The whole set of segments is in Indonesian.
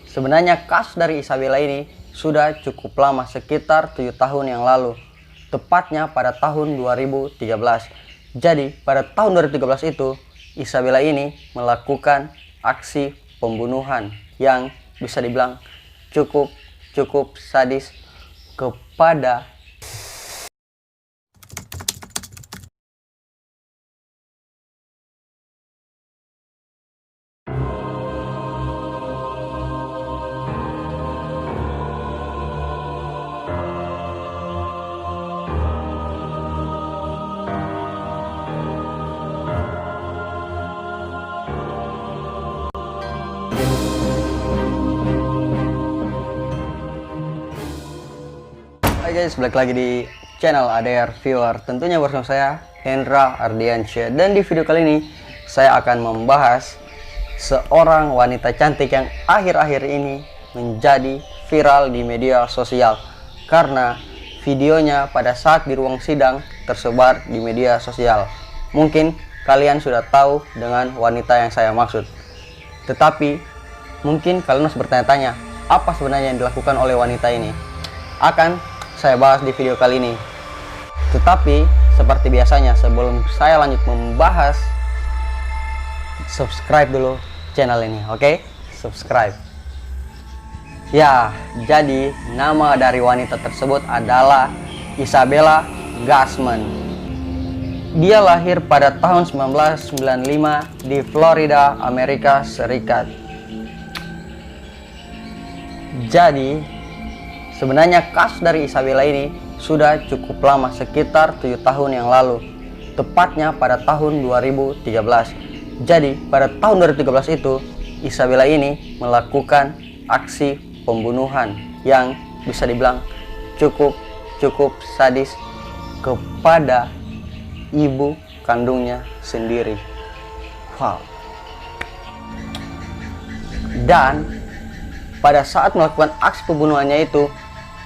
Sebenarnya kasus dari Isabella ini sudah cukup lama, sekitar 7 tahun yang lalu. Tepatnya pada tahun 2013. Jadi pada tahun 2013 itu Isabella ini melakukan aksi pembunuhan yang bisa dibilang cukup sadis kepada Hai guys, balik lagi di channel ADR Viewer. Tentunya bersama saya Hendra Ardiansyah. Dan di video kali ini saya akan membahas seorang wanita cantik yang akhir-akhir ini menjadi viral di media sosial karena videonya pada saat di ruang sidang tersebar di media sosial. Mungkin kalian sudah tahu dengan wanita yang saya maksud. Tetapi mungkin kalian harus bertanya-tanya, apa sebenarnya yang dilakukan oleh wanita ini? Akan saya bahas di video kali ini. Tetapi seperti biasanya, sebelum saya lanjut membahas, subscribe dulu channel ini, oke? Subscribe. Ya, jadi nama dari wanita tersebut adalah Isabella Gassman. Dia lahir pada tahun 1995 di Florida, Amerika Serikat. Jadi sebenarnya kasus dari Isabella ini sudah cukup lama, sekitar 7 tahun yang lalu. Tepatnya pada tahun 2013. Jadi pada tahun 2013 itu Isabella ini melakukan aksi pembunuhan yang bisa dibilang cukup sadis kepada ibu kandungnya sendiri. Wow. Dan pada saat melakukan aksi pembunuhannya itu,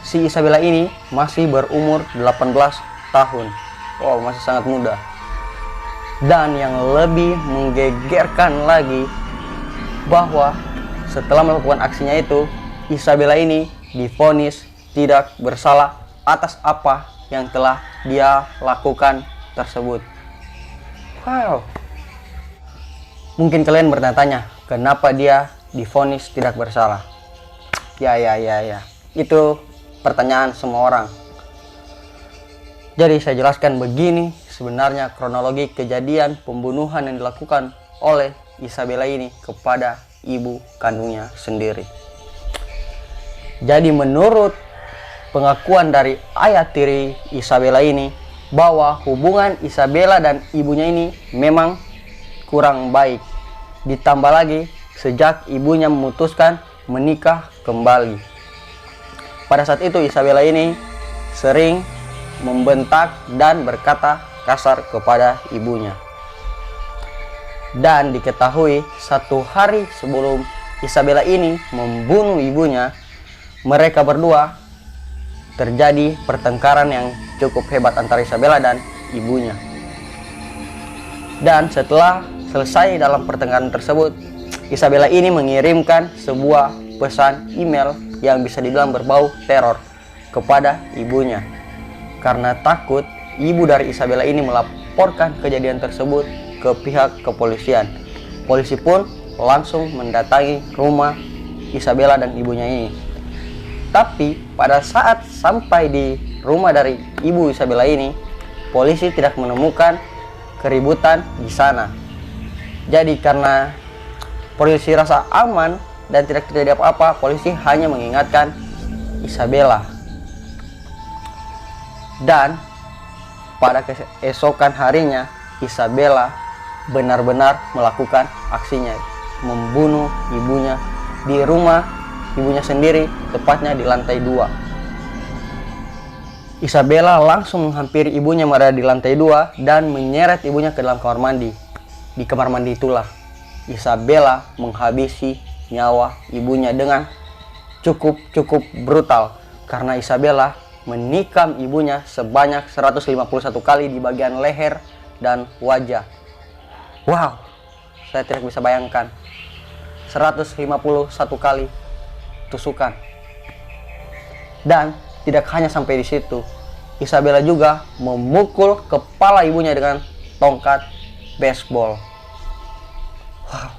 si Isabella ini masih berumur 18 tahun. Wow, masih sangat muda. Dan yang lebih menggegerkan lagi, bahwa setelah melakukan aksinya itu, Isabella ini divonis tidak bersalah atas apa yang telah dia lakukan tersebut. Wow. Mungkin kalian bertanya-tanya, kenapa dia divonis tidak bersalah? Ya. Itu pertanyaan semua orang. Jadi saya jelaskan begini sebenarnya kronologi kejadian pembunuhan yang dilakukan oleh Isabella ini kepada ibu kandungnya sendiri. Jadi menurut pengakuan dari ayah tiri Isabella ini, bahwa hubungan Isabella dan ibunya ini memang kurang baik. Ditambah lagi sejak ibunya memutuskan menikah kembali. Pada saat itu Isabella ini sering membentak dan berkata kasar kepada ibunya. Dan diketahui 1 hari sebelum Isabella ini membunuh ibunya, mereka berdua terjadi pertengkaran yang cukup hebat antara Isabella dan ibunya. Dan setelah selesai dalam pertengkaran tersebut, Isabella ini mengirimkan sebuah pesan email yang bisa dibilang berbau teror kepada ibunya, karena takut ibu dari Isabella ini melaporkan kejadian tersebut ke pihak kepolisian. Polisi pun langsung mendatangi rumah Isabella dan ibunya ini. Tapi pada saat sampai di rumah dari ibu Isabella ini, polisi tidak menemukan keributan di sana. Jadi karena polisi rasa aman dan tidak terjadi apa-apa, polisi hanya mengingatkan Isabella. Dan pada keesokan harinya Isabella benar-benar melakukan aksinya, membunuh ibunya di rumah ibunya sendiri, tepatnya di lantai 2. Isabella langsung menghampiri ibunya yang berada di lantai 2 dan menyeret ibunya ke dalam kamar mandi. Di kamar mandi itulah Isabella menghabisi nyawa ibunya dengan cukup brutal, karena Isabella menikam ibunya sebanyak 151 kali di bagian leher dan wajah. Wow, saya tidak bisa bayangkan 151 kali tusukan. Dan tidak hanya sampai di situ, Isabella juga memukul kepala ibunya dengan tongkat baseball. Wow,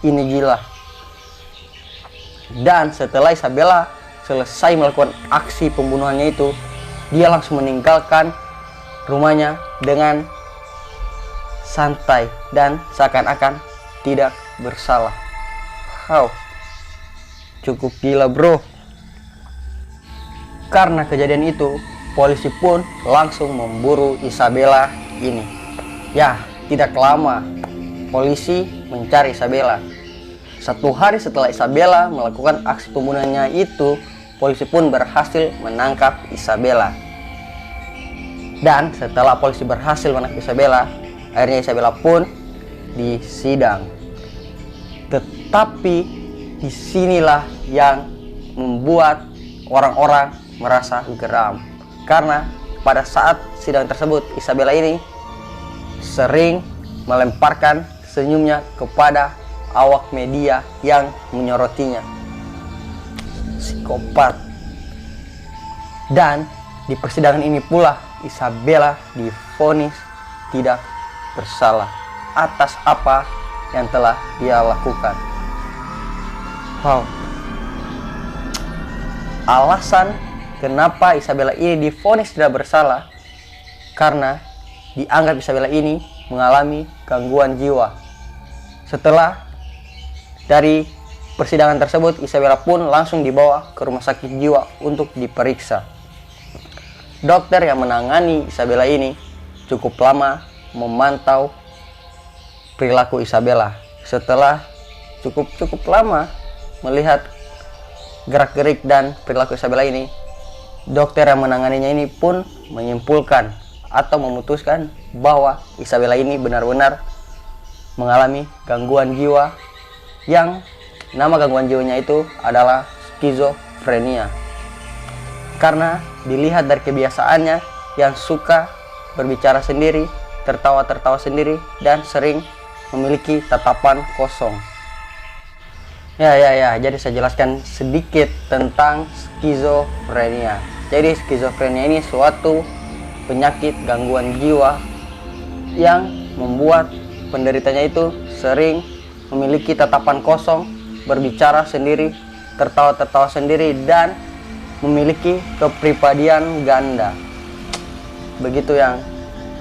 ini gila. Dan setelah Isabella selesai melakukan aksi pembunuhannya itu, dia langsung meninggalkan rumahnya dengan santai dan seakan-akan tidak bersalah. Wow, cukup gila bro. Karena kejadian itu, polisi pun langsung memburu Isabella ini. Ya, tidak lama polisi mencari Isabella. 1 hari setelah Isabella melakukan aksi pembunuhannya itu, polisi pun berhasil menangkap Isabella. Dan setelah polisi berhasil menangkap Isabella, akhirnya Isabella pun disidang. Tetapi disinilah yang membuat orang-orang merasa geram, karena pada saat sidang tersebut Isabella ini sering melemparkan senyumnya kepada awak media yang menyorotinya. Psikopat. Dan di persidangan ini pula Isabella divonis tidak bersalah atas apa yang telah dia lakukan. Wow. Alasan kenapa Isabella ini divonis tidak bersalah karena dianggap Isabella ini mengalami gangguan jiwa. Setelah dari persidangan tersebut, Isabella pun langsung dibawa ke rumah sakit jiwa untuk diperiksa. Dokter yang menangani Isabella ini cukup lama memantau perilaku Isabella. Setelah cukup lama melihat gerak-gerik dan perilaku Isabella ini, dokter yang menanganinya ini pun menyimpulkan atau memutuskan bahwa Isabella ini benar-benar mengalami gangguan jiwa, yang nama gangguan jiwanya itu adalah skizofrenia. Karena dilihat dari kebiasaannya yang suka berbicara sendiri, tertawa-tertawa sendiri, dan sering memiliki tatapan kosong. Ya, jadi saya jelaskan sedikit tentang skizofrenia. Jadi skizofrenia ini suatu penyakit gangguan jiwa yang membuat penderitanya itu sering memiliki tatapan kosong, berbicara sendiri, tertawa-tertawa sendiri, dan memiliki kepribadian ganda. Begitu yang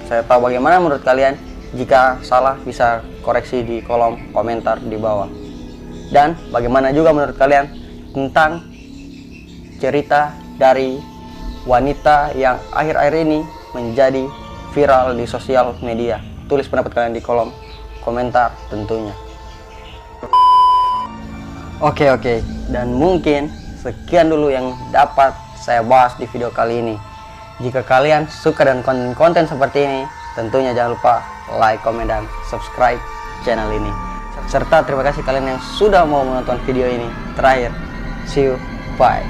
saya tahu. Bagaimana menurut kalian? Jika salah bisa koreksi di kolom komentar di bawah. Dan bagaimana juga menurut kalian tentang cerita dari wanita yang akhir-akhir ini menjadi viral di sosial media? Tulis pendapat kalian di kolom komentar tentunya. Oke, dan mungkin sekian dulu yang dapat saya bahas di video kali ini. Jika kalian suka dengan konten-konten seperti ini, tentunya jangan lupa like, komen, dan subscribe channel ini. Serta terima kasih kalian yang sudah mau menonton video ini. Terakhir, see you, bye.